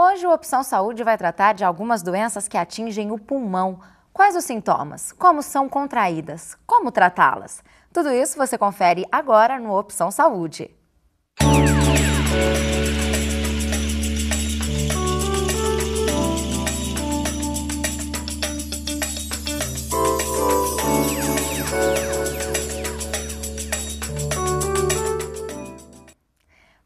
Hoje o Opção Saúde vai tratar de algumas doenças que atingem o pulmão. Quais os sintomas? Como são contraídas? Como tratá-las? Tudo isso você confere agora no Opção Saúde.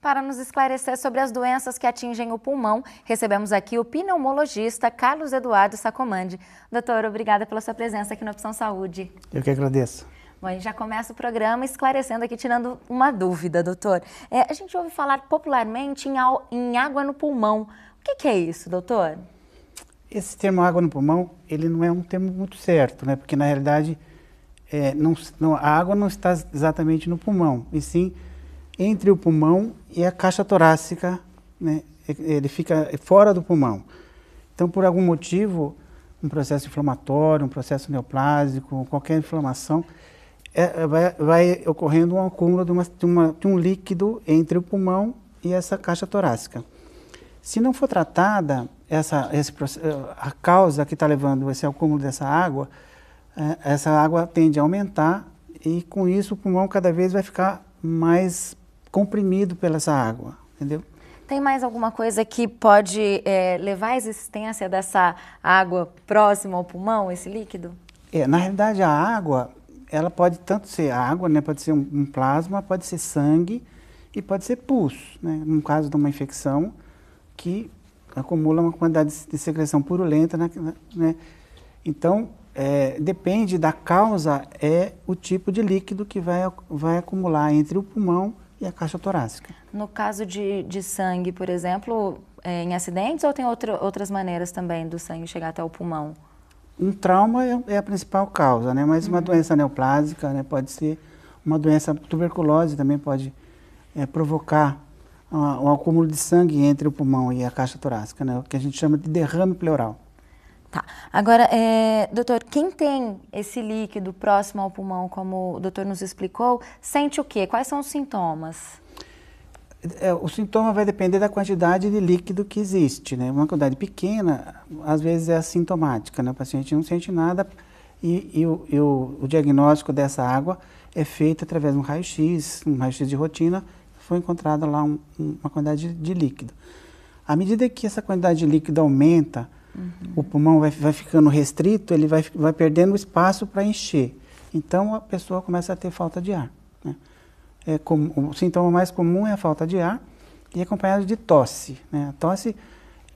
Para nos esclarecer sobre as doenças que atingem o pulmão, recebemos aqui o pneumologista Carlos Eduardo Sacomandi. Doutor, obrigada pela sua presença aqui no Opção Saúde. Eu que agradeço. Bom, a gente já começa o programa esclarecendo aqui, tirando uma dúvida, doutor. A gente ouve falar popularmente em água no pulmão. O que é isso, doutor? Esse termo água no pulmão, ele não é um termo muito certo, né? Porque na realidade a água não está exatamente no pulmão, e sim entre o pulmão e a caixa torácica, né? Ele fica fora do pulmão. Então, por algum motivo, um processo inflamatório, um processo neoplásico, qualquer inflamação, vai ocorrendo um acúmulo de um líquido entre o pulmão e essa caixa torácica. Se não for tratada a causa que está levando esse acúmulo dessa água, essa água tende a aumentar e com isso o pulmão cada vez vai ficar mais comprimido pela essa água, entendeu? Tem mais alguma coisa que pode levar à existência dessa água próxima ao pulmão, esse líquido? Na realidade a água, ela pode tanto ser água, né, pode ser um plasma, pode ser sangue e pode ser pus, né, no caso de uma infecção que acumula uma quantidade de secreção purulenta, né? Então, depende da causa, o tipo de líquido que vai acumular entre o pulmão e a caixa torácica. No caso de sangue, por exemplo, em acidentes ou tem outras maneiras também do sangue chegar até o pulmão? Um trauma é a principal causa, né? Mas uma doença neoplásica, né? Pode ser uma doença, tuberculose também pode provocar um acúmulo de sangue entre o pulmão e a caixa torácica, né? O que a gente chama de derrame pleural. Tá. Agora, doutor, quem tem esse líquido próximo ao pulmão, como o doutor nos explicou, sente o quê? Quais são os sintomas? O sintoma vai depender da quantidade de líquido que existe, né? Uma quantidade pequena, às vezes é assintomática, né? O paciente não sente nada e o diagnóstico dessa água é feito através de um raio-x de rotina, foi encontrada lá uma quantidade de líquido. À medida que essa quantidade de líquido aumenta, o pulmão vai ficando restrito, ele vai perdendo espaço para encher. Então, a pessoa começa a ter falta de ar, né? O sintoma mais comum é a falta de ar e acompanhado de tosse, né? A tosse,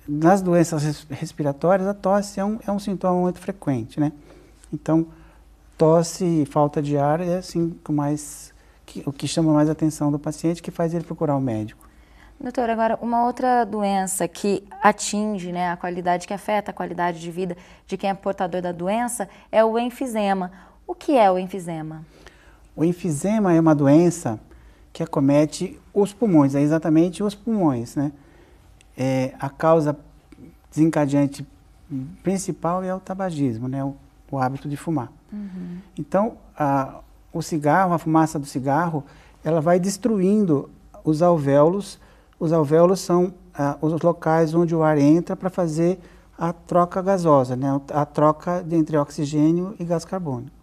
nas doenças respiratórias, a tosse é um sintoma muito frequente, né? Então, tosse e falta de ar é assim, o que chama mais a atenção do paciente, que faz ele procurar o médico. Doutor, agora uma outra doença que atinge, né, a qualidade, que afeta a qualidade de vida de quem é portador da doença é o enfisema. O que é o enfisema? O enfisema é uma doença que acomete os pulmões, é exatamente os pulmões, né? A causa desencadeante principal é o tabagismo, né, o hábito de fumar. Então, o cigarro, a fumaça do cigarro, ela vai destruindo os alvéolos. Os alvéolos são os locais onde o ar entra para fazer a troca gasosa, né? A troca entre oxigênio e gás carbônico.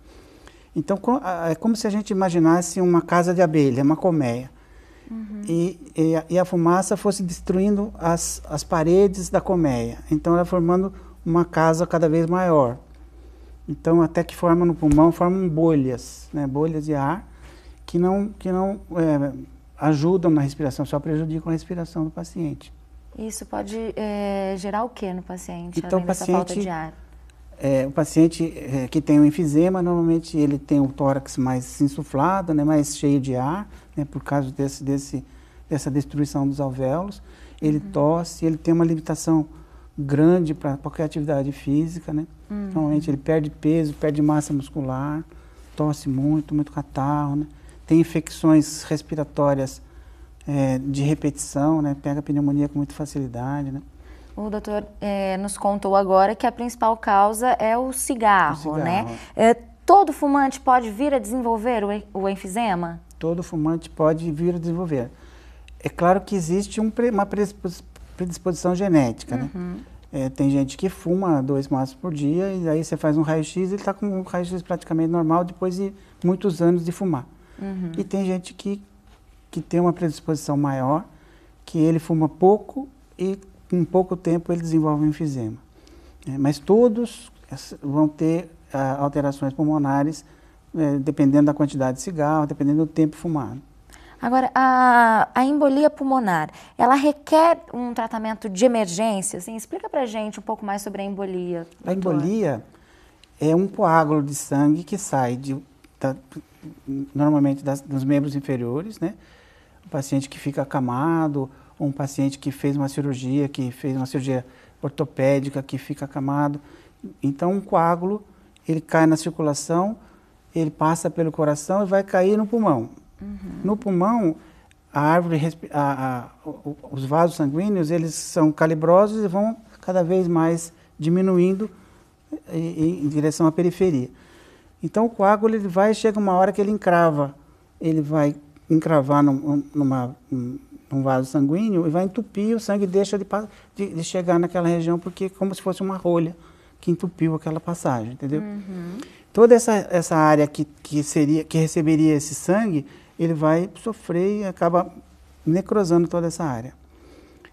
Então, é como se a gente imaginasse uma casa de abelha, uma colmeia. E a fumaça fosse destruindo as paredes da colmeia. Então, ela formando uma casa cada vez maior. Então, até que forma no pulmão, formam bolhas, né? Bolhas de ar que não ajudam na respiração, só prejudicam a respiração do paciente. Isso pode gerar o que no paciente, então, além dessa falta de ar? O paciente que tem um enfisema, normalmente ele tem o tórax mais insuflado, né, mais cheio de ar, né, por causa dessa destruição dos alvéolos. Ele tosse, ele tem uma limitação grande para qualquer atividade física, né? Normalmente ele perde peso, perde massa muscular, tosse muito catarro, né? Tem infecções respiratórias de repetição, né? Pega pneumonia com muita facilidade, né? O doutor nos contou agora que a principal causa é o cigarro, né? Todo fumante pode vir a desenvolver o enfisema? Todo fumante pode vir a desenvolver. É claro que existe uma predisposição genética, né? Tem gente que fuma 2 maços por dia e aí você faz um raio-x e ele está com um raio-x praticamente normal depois de muitos anos de fumar. E tem gente que tem uma predisposição maior, que ele fuma pouco e em pouco tempo ele desenvolve um enfisema. Mas todos vão ter alterações pulmonares, dependendo da quantidade de cigarro, dependendo do tempo fumado. Agora, a embolia pulmonar, ela requer um tratamento de emergência? Assim, explica pra gente um pouco mais sobre a embolia. A embolia é um coágulo de sangue que sai normalmente dos membros inferiores, né? O paciente que fica acamado, ou um paciente que fez uma cirurgia ortopédica, que fica acamado. Então, um coágulo, ele cai na circulação, ele passa pelo coração e vai cair no pulmão. No pulmão, os vasos sanguíneos, eles são calibrosos e vão cada vez mais diminuindo em direção à periferia. Então, o coágulo, chega uma hora que ele vai encravar num vaso sanguíneo e vai entupir, o sangue deixa de chegar naquela região, porque é como se fosse uma rolha que entupiu aquela passagem, entendeu? Toda essa área que receberia esse sangue, ele vai sofrer e acaba necrosando toda essa área.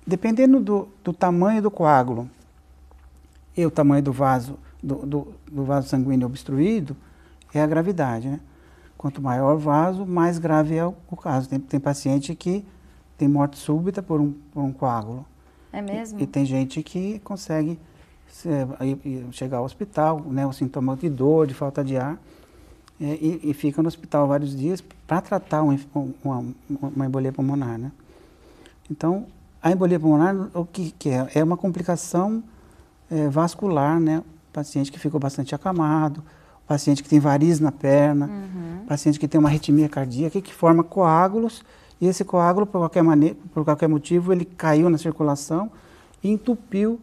Dependendo do tamanho do coágulo e o tamanho do vaso sanguíneo obstruído, é a gravidade, né? Quanto maior o vaso, mais grave é o caso. Tem paciente que tem morte súbita por um coágulo. É mesmo? E tem gente que consegue chegar ao hospital, né, o sintoma de dor, de falta de ar, e fica no hospital vários dias para tratar uma embolia pulmonar, né? Então, a embolia pulmonar, o que é? É uma complicação vascular, né? O paciente que ficou bastante acamado, o paciente que tem varizes na perna, o paciente que tem uma arritmia cardíaca, que forma coágulos, e esse coágulo, por qualquer motivo, ele caiu na circulação e entupiu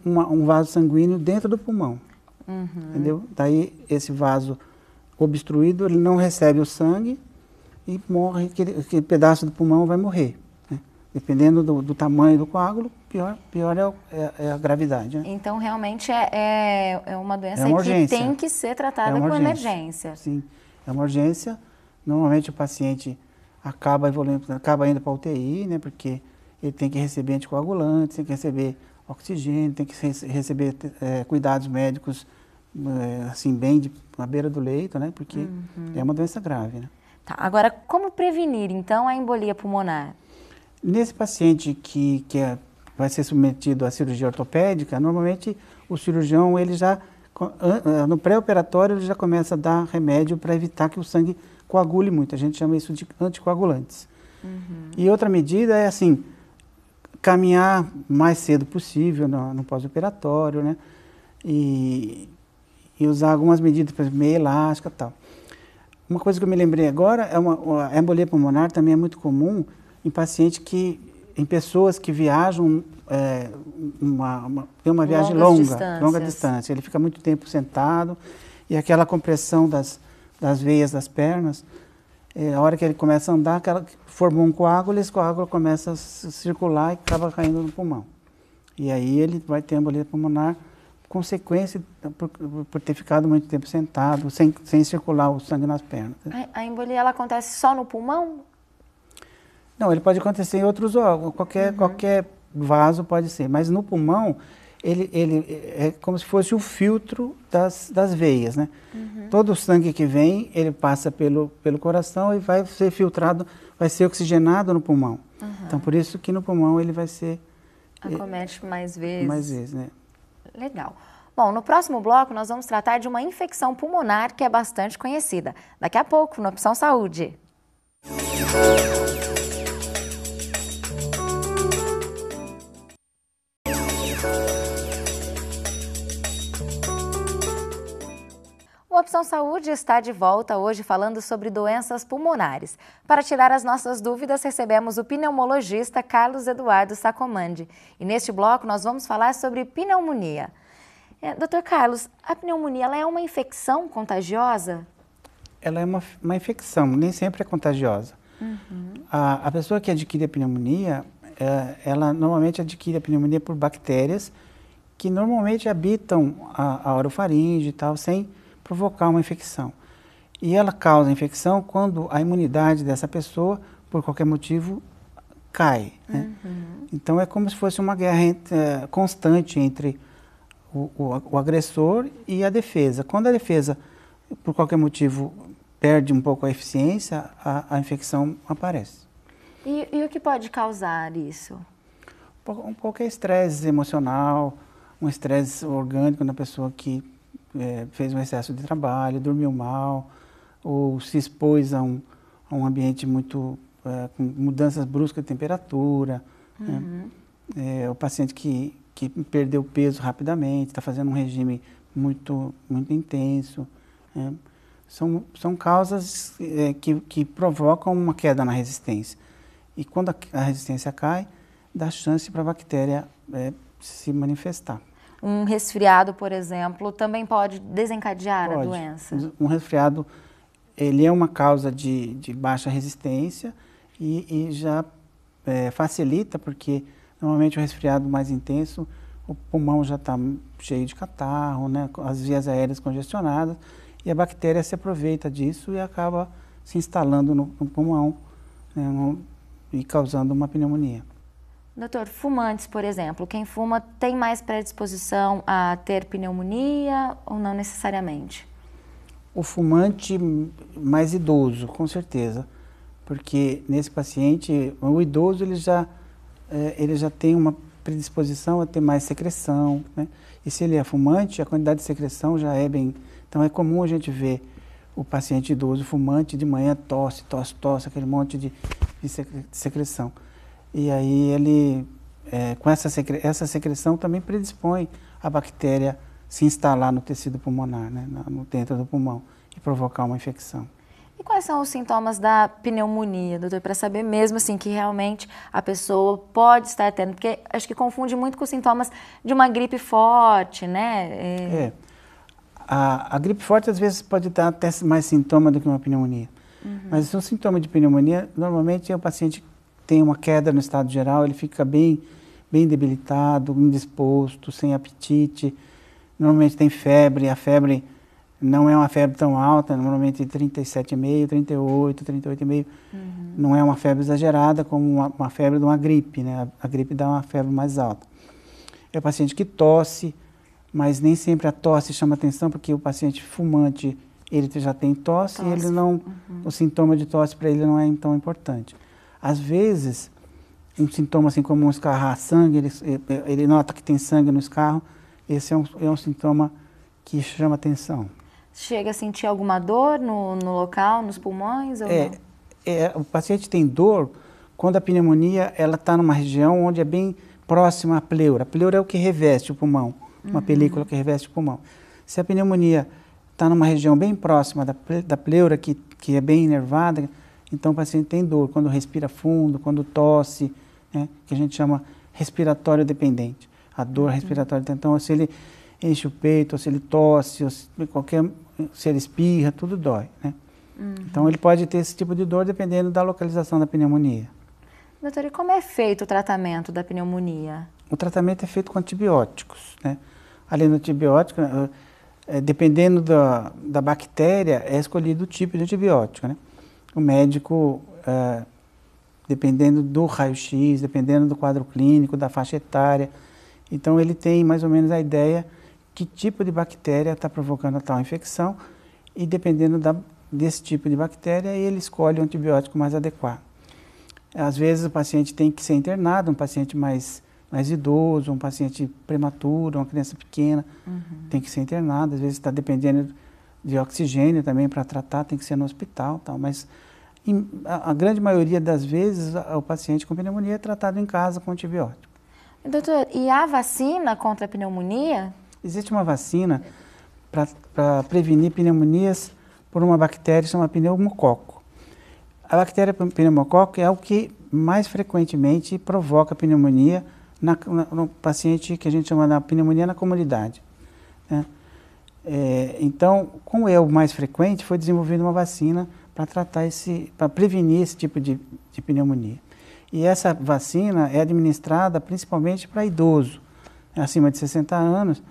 um vaso sanguíneo dentro do pulmão. Entendeu? Daí, esse vaso obstruído, ele não recebe o sangue e morre, aquele pedaço do pulmão vai morrer, né? Dependendo do tamanho do coágulo, pior é a gravidade, né? Então, realmente, é uma doença que tem que ser tratada com emergência. Sim, é uma urgência. Normalmente, o paciente acaba indo para a UTI, né? Porque ele tem que receber anticoagulantes, tem que receber oxigênio, tem que receber cuidados médicos assim, bem na beira do leito, né? Porque é uma doença grave, né? Tá, agora, como prevenir, então, a embolia pulmonar? Nesse paciente que vai ser submetido à cirurgia ortopédica, normalmente o cirurgião, ele já, no pré-operatório, ele já começa a dar remédio para evitar que o sangue coagule muito. A gente chama isso de anticoagulantes. E outra medida é, assim, caminhar mais cedo possível no pós-operatório, né? E usar algumas medidas, por exemplo, meia elástica e tal. Uma coisa que eu me lembrei agora, a embolia pulmonar também é muito comum em pessoas que viajam, tem uma viagem longa distância. Ele fica muito tempo sentado e aquela compressão das veias das pernas, a hora que ele começa a andar, formou um coágulo, esse coágulo começa a circular e acaba caindo no pulmão. E aí ele vai ter embolia pulmonar, consequência por ter ficado muito tempo sentado, sem circular o sangue nas pernas. A embolia, ela acontece só no pulmão? Não, ele pode acontecer em outros órgãos, qualquer vaso pode ser, mas no pulmão, ele é como se fosse o filtro das veias, né? Todo o sangue que vem, ele passa pelo coração e vai ser filtrado, vai ser oxigenado no pulmão. Então, por isso que no pulmão ele vai ser... Acomete mais vezes. Mais vezes, né? Legal. Bom, no próximo bloco nós vamos tratar de uma infecção pulmonar que é bastante conhecida. Daqui a pouco, no Opção Saúde. O Opção Saúde está de volta hoje falando sobre doenças pulmonares. Para tirar as nossas dúvidas, recebemos o pneumologista Carlos Eduardo Sacomandi. E neste bloco nós vamos falar sobre pneumonia. Dr. Carlos, a pneumonia ela é uma infecção contagiosa? Ela é uma infecção, nem sempre é contagiosa. A pessoa que adquire a pneumonia, ela normalmente adquire a pneumonia por bactérias que normalmente habitam a orofaringe e tal, sem provocar uma infecção. E ela causa infecção quando a imunidade dessa pessoa, por qualquer motivo, cai, né? Então é como se fosse uma guerra constante entre o agressor e a defesa. Quando a defesa, por qualquer motivo, perde um pouco a eficiência, a infecção aparece. E o que pode causar isso? Qualquer estresse emocional, um estresse orgânico na pessoa que fez um excesso de trabalho, dormiu mal, ou se expôs a um ambiente muito com mudanças bruscas de temperatura, né? O paciente que perdeu peso rapidamente, está fazendo um regime muito intenso, né? São causas que provocam uma queda na resistência. E quando a resistência cai, dá chance para a bactéria se manifestar. Um resfriado, por exemplo, também pode desencadear a doença? Um resfriado, ele é uma causa de baixa resistência e já facilita, porque normalmente o resfriado mais intenso, o pulmão já está cheio de catarro, né, as vias aéreas congestionadas, e a bactéria se aproveita disso e acaba se instalando no pulmão, né, e causando uma pneumonia. Doutor, fumantes, por exemplo, quem fuma tem mais predisposição a ter pneumonia ou não necessariamente? O fumante mais idoso, com certeza, porque nesse paciente, o idoso ele já tem uma predisposição a ter mais secreção, né? E se ele é fumante, a quantidade de secreção já é bem... Então é comum a gente ver o paciente idoso fumante de manhã tosse, aquele monte de secreção. E aí ele, com essa secreção também predispõe a bactéria se instalar no tecido pulmonar, né, dentro do pulmão, e provocar uma infecção. E quais são os sintomas da pneumonia, doutor? Para saber mesmo assim que realmente a pessoa pode estar tendo, porque acho que confunde muito com os sintomas de uma gripe forte, né? A gripe forte às vezes pode dar até mais sintoma do que uma pneumonia. Mas o sintoma de pneumonia, normalmente o paciente tem uma queda no estado geral, ele fica bem debilitado, indisposto, sem apetite, normalmente tem febre, a febre não é uma febre tão alta, normalmente 37,5, 38, 38,5, não é uma febre exagerada como uma febre de uma gripe, né? A gripe dá uma febre mais alta. É o paciente que tosse, mas nem sempre a tosse chama atenção, porque o paciente fumante, ele já tem tosse. E ele não, o sintoma de tosse para ele não é tão importante. Às vezes, um sintoma assim como um escarrar sangue, ele nota que tem sangue no escarro, esse é um sintoma que chama atenção. Chega a sentir alguma dor no local, nos pulmões ou não? O paciente tem dor quando a pneumonia está numa região onde é bem próxima à pleura. A pleura é o que reveste o pulmão, uma película que reveste o pulmão. Se a pneumonia está numa região bem próxima da pleura, que é bem inervada, então o paciente tem dor quando respira fundo, quando tosse, né, que a gente chama respiratório dependente. A dor respiratória. Então, se ele enche o peito, ou se ele tosse, ou se ele espirra, tudo dói, né? Então, ele pode ter esse tipo de dor dependendo da localização da pneumonia. Doutor, e como é feito o tratamento da pneumonia? O tratamento é feito com antibióticos, né? Além do antibiótico, dependendo da bactéria, é escolhido o tipo de antibiótico, né? O médico, dependendo do raio-x, dependendo do quadro clínico, da faixa etária, então ele tem mais ou menos a ideia que tipo de bactéria está provocando a tal infecção e dependendo desse tipo de bactéria, ele escolhe o antibiótico mais adequado. Às vezes o paciente tem que ser internado, um paciente mais idoso, um paciente prematuro, uma criança pequena, tem que ser internado, às vezes está dependendo de oxigênio também para tratar, tem que ser no hospital, tal, mas a grande maioria das vezes o paciente com pneumonia é tratado em casa com antibiótico. Doutor, e há vacina contra a pneumonia? Existe uma vacina para prevenir pneumonias por uma bactéria chamada pneumococo. A bactéria pneumococo é o que mais frequentemente provoca pneumonia no paciente que a gente chama de pneumonia na comunidade, né? Então, como é o mais frequente, foi desenvolvida uma vacina para tratar para prevenir esse tipo de pneumonia. E essa vacina é administrada principalmente para idoso, acima de 60 anos,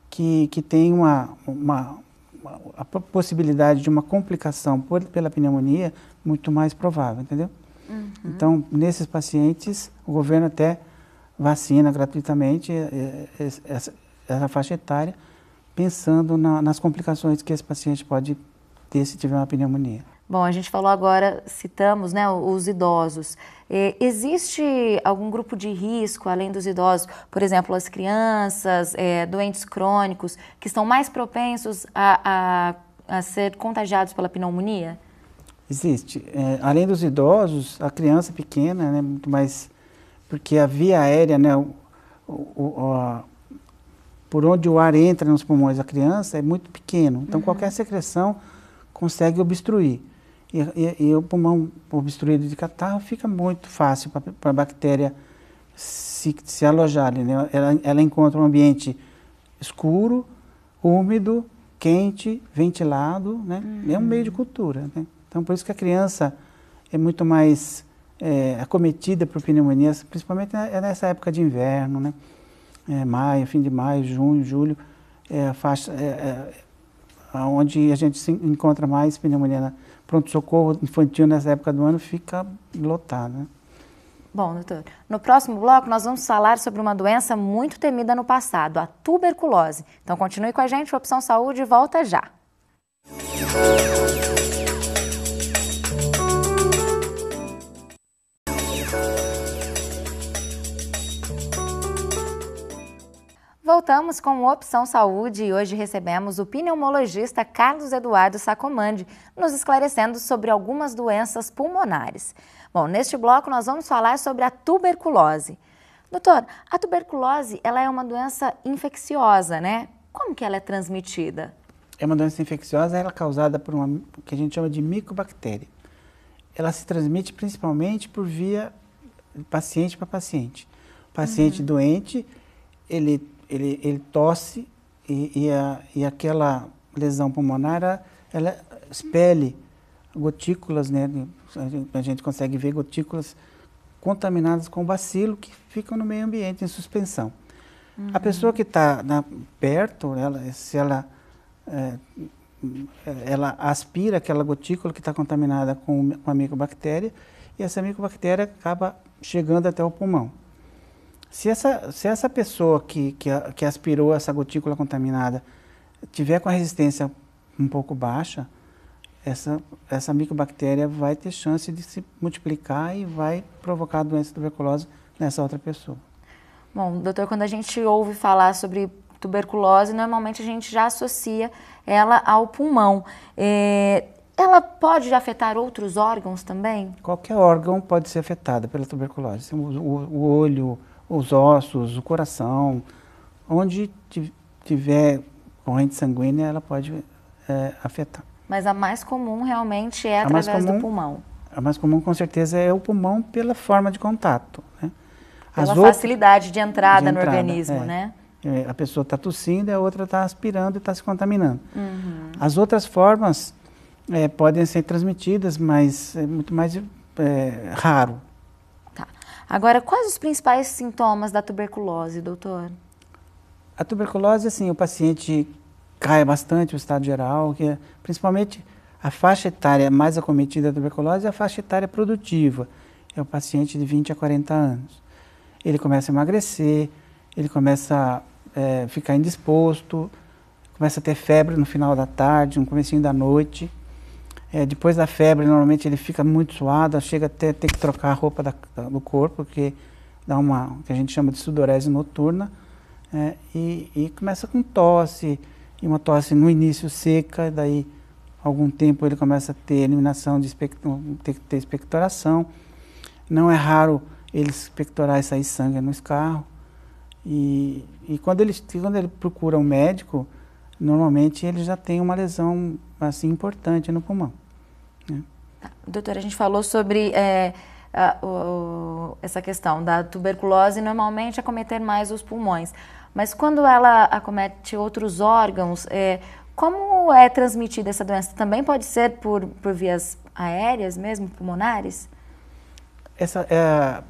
que tem a possibilidade de uma complicação pela pneumonia muito mais provável, entendeu? Uhum. Então, nesses pacientes, o governo até vacina gratuitamente essa faixa etária, pensando nas complicações que esse paciente pode ter se tiver uma pneumonia. Bom, a gente falou agora, citamos, né, os idosos. Existe algum grupo de risco, além dos idosos, por exemplo, as crianças, doentes crônicos, que estão mais propensos a ser contagiados pela pneumonia? Existe. Além dos idosos, a criança pequena, né, muito mais, porque a via aérea, né, por onde o ar entra nos pulmões da criança é muito pequeno. Então, qualquer secreção consegue obstruir. E o pulmão obstruído de catarro fica muito fácil para a bactéria se alojar ali, né? Ela encontra um ambiente escuro, úmido, quente, ventilado, né? É um meio de cultura, né? Então, por isso que a criança é muito mais acometida por pneumonias, principalmente nessa época de inverno, né? Maio, fim de maio, junho, julho, a faixa onde a gente se encontra mais pneumonia. Pronto-socorro infantil nessa época do ano fica lotado, né? Bom, doutor, no próximo bloco nós vamos falar sobre uma doença muito temida no passado, a tuberculose. Então continue com a gente, o Opção Saúde volta já. Voltamos com o Opção Saúde e hoje recebemos o pneumologista Carlos Eduardo Sacomandi, nos esclarecendo sobre algumas doenças pulmonares. Bom, neste bloco nós vamos falar sobre a tuberculose. Doutor, a tuberculose ela é uma doença infecciosa, né? Como que ela é transmitida? É uma doença infecciosa, ela é causada por uma que a gente chama de micobactéria. Ela se transmite principalmente por via paciente para paciente. O paciente doente, ele tosse e aquela lesão pulmonar, ela expele gotículas, né? A gente consegue ver gotículas contaminadas com bacilo que ficam no meio ambiente, em suspensão. A pessoa que está perto, se ela aspira aquela gotícula que está contaminada com a micobactéria, e essa micobactéria acaba chegando até o pulmão. Se essa pessoa que aspirou essa gotícula contaminada tiver com a resistência um pouco baixa, essa micobactéria vai ter chance de se multiplicar e vai provocar a doença de tuberculose nessa outra pessoa. Bom, doutor, quando a gente ouve falar sobre tuberculose, normalmente a gente já associa ela ao pulmão. Ela pode afetar outros órgãos também? Qualquer órgão pode ser afetado pela tuberculose. O olho, os ossos, o coração, onde tiver corrente sanguínea, ela pode afetar. Mas a mais comum realmente é através do pulmão. A mais comum, com certeza, é o pulmão pela forma de contato, né? Pela facilidade de entrada no organismo, né? A pessoa está tossindo e a outra está aspirando e está se contaminando. As outras formas podem ser transmitidas, mas é muito mais raro. Tá. Agora, quais os principais sintomas da tuberculose, doutor? A tuberculose, assim, o paciente cai bastante o estado geral, principalmente a faixa etária mais acometida da tuberculose é a faixa etária produtiva, é o paciente de 20 a 40 anos. Ele começa a emagrecer, ele começa a ficar indisposto, começa a ter febre no final da tarde, no comecinho da noite. Depois da febre, normalmente ele fica muito suado, chega até ter que trocar a roupa do corpo, porque dá o que a gente chama de sudorese noturna, e começa com tosse, e uma tosse no início seca, daí algum tempo ele começa a ter eliminação ter que ter expectoração. Não é raro ele expectorar e sair sangue no escarro. E quando ele procura um médico, normalmente ele já tem uma lesão assim importante no pulmão, né? Doutora, a gente falou sobre essa questão da tuberculose normalmente acometer mais os pulmões, mas quando ela acomete outros órgãos, como é transmitida essa doença? Também pode ser por vias aéreas mesmo, pulmonares? essa é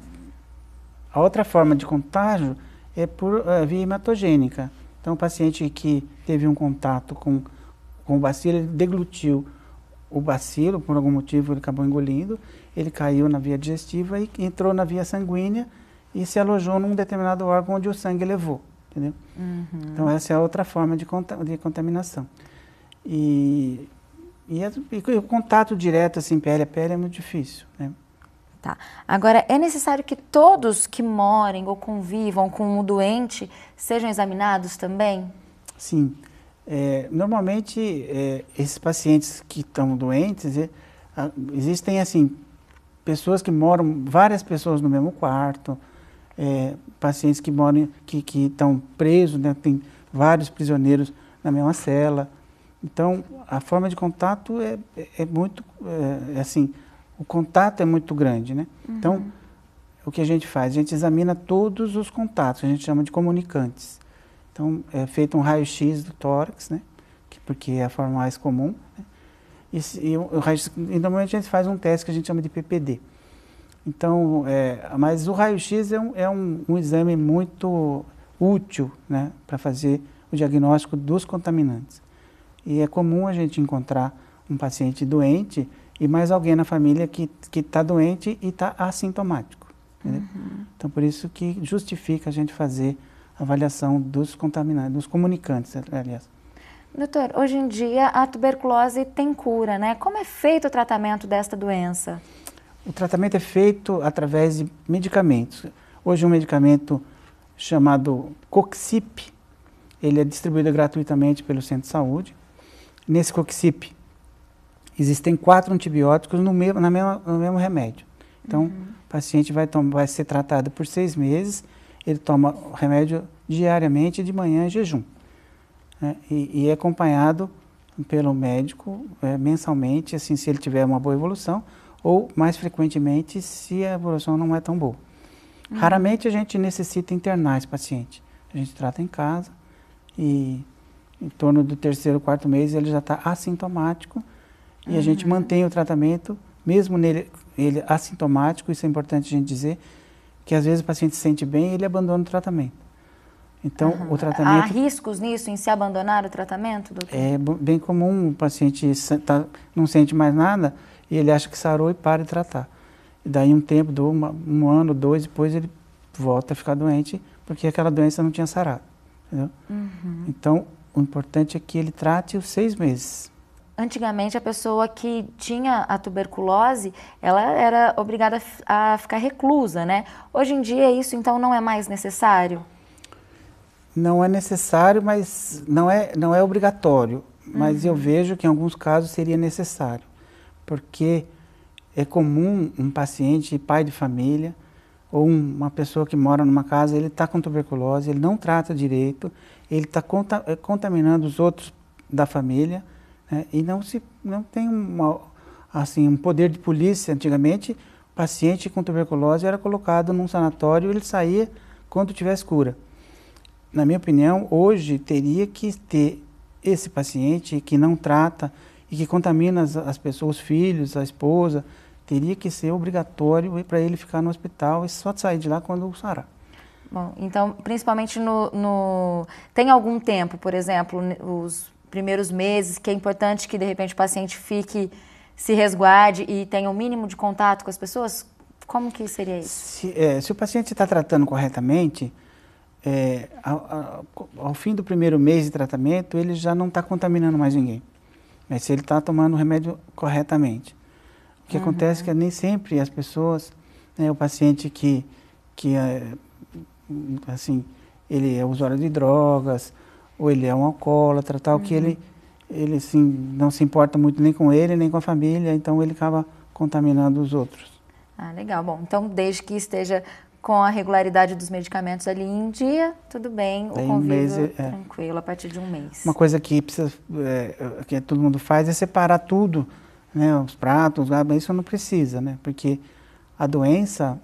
a outra forma de contágio é por via hematogênica. Então, o paciente que teve um contato com o bacilo, ele deglutiu o bacilo, por algum motivo ele acabou engolindo, ele caiu na via digestiva e entrou na via sanguínea e se alojou num determinado órgão onde o sangue levou, entendeu? Então, essa é a outra forma de contaminação. E o contato direto, assim, pele a pele, é muito difícil, né? Tá. Agora, é necessário que todos que morem ou convivam com o doente sejam examinados também? Sim. Normalmente, esses pacientes que estão doentes, existem, assim, pessoas que moram, várias pessoas no mesmo quarto, pacientes que moram, que estão presos, né? Tem vários prisioneiros na mesma cela. Então, a forma de contato é muito, assim, o contato é muito grande, né? Então, o que a gente faz? A gente examina todos os contatos, a gente chama de comunicantes. Então, é feito um raio-x do tórax, né? Porque é a forma mais comum, né? E normalmente a gente faz um teste que a gente chama de PPD. Então, mas o raio-x é um exame muito útil, né? Para fazer o diagnóstico dos contaminantes. E é comum a gente encontrar um paciente doente e mais alguém na família que está doente e está assintomático. Então, por isso que justifica a gente fazer a avaliação dos contaminantes, dos comunicantes, aliás. Doutor, hoje em dia a tuberculose tem cura, né? Como é feito o tratamento desta doença? O tratamento é feito através de medicamentos. Hoje um medicamento chamado Coxip, ele é distribuído gratuitamente pelo centro de saúde. Nesse Coxip existem 4 antibióticos no mesmo remédio. Então, o paciente vai ser tratado por 6 meses, ele toma o remédio diariamente, de manhã em jejum. Né? E é acompanhado pelo médico mensalmente, assim, se ele tiver uma boa evolução, ou mais frequentemente, se a evolução não é tão boa. Raramente a gente necessita internar esse paciente. A gente trata em casa e em torno do 3º, 4º mês ele já está assintomático e a gente mantém o tratamento, mesmo ele assintomático, isso é importante a gente dizer, que às vezes o paciente se sente bem e ele abandona o tratamento. Então, o tratamento... Há riscos nisso, em se abandonar o tratamento, doutor? É bem comum o paciente não sente mais nada e ele acha que sarou e para de tratar. E daí um tempo, um ano, 2, depois ele volta a ficar doente porque aquela doença não tinha sarado. Entendeu? Então, o importante é que ele trate os 6 meses. Antigamente, a pessoa que tinha a tuberculose, ela era obrigada a ficar reclusa, né? Hoje em dia, isso então não é mais necessário? Não é necessário, mas não é obrigatório. Mas eu vejo que em alguns casos seria necessário. Porque é comum um paciente, pai de família, ou uma pessoa que mora numa casa, ele está com tuberculose, ele não trata direito, ele está contaminando os outros da família, né? E não tem um poder de polícia. Antigamente, o paciente com tuberculose era colocado num sanatório e ele saía quando tivesse cura. Na minha opinião, hoje teria que ter esse paciente que não trata e que contamina as pessoas, os filhos, a esposa, teria que ser obrigatório para ele ficar no hospital e só sair de lá quando sarar. Bom, então, principalmente tem algum tempo, por exemplo, os primeiros meses, que é importante que, de repente, o paciente se resguarde e tenha o mínimo de contato com as pessoas? Como que seria isso? Se o paciente está tratando corretamente, ao fim do primeiro mês de tratamento, ele já não está contaminando mais ninguém. Mas se ele está tomando o remédio corretamente. O que acontece é que nem sempre as pessoas, né, o paciente que assim, ele é usuário de drogas, ou ele é um alcoólatra, tal, que ele assim, não se importa muito nem com ele, nem com a família, então ele acaba contaminando os outros. Ah, legal. Bom, então desde que esteja com a regularidade dos medicamentos ali em dia, tudo bem, o convívio tranquilo a partir de um mês. Uma coisa que precisa, que todo mundo faz é separar tudo, né, os pratos, isso não precisa, né, porque a doença,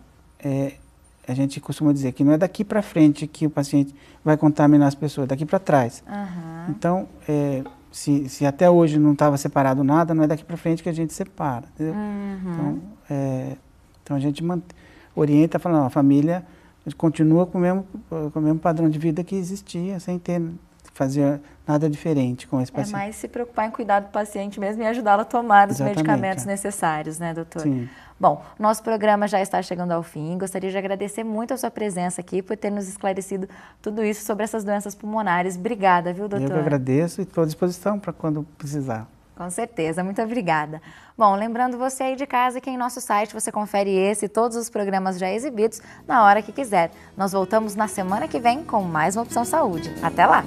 a gente costuma dizer que não é daqui para frente que o paciente vai contaminar as pessoas, é daqui para trás. Então, se até hoje não estava separado nada, não é daqui para frente que a gente separa, entendeu? Então, Então a gente orienta, falando, a família continua com o mesmo padrão de vida que existia, sem fazer nada diferente com esse paciente. É mais se preocupar em cuidar do paciente mesmo e ajudá-lo a tomar os Exatamente, medicamentos necessários, né, doutor? Sim. Bom, nosso programa já está chegando ao fim. Gostaria de agradecer muito a sua presença aqui, por ter nos esclarecido tudo isso sobre essas doenças pulmonares. Obrigada, viu, doutor? Eu que agradeço e estou à disposição para quando precisar. Com certeza, muito obrigada. Bom, lembrando você aí de casa que em nosso site você confere esse e todos os programas já exibidos na hora que quiser. Nós voltamos na semana que vem com mais uma Opção Saúde. Até lá!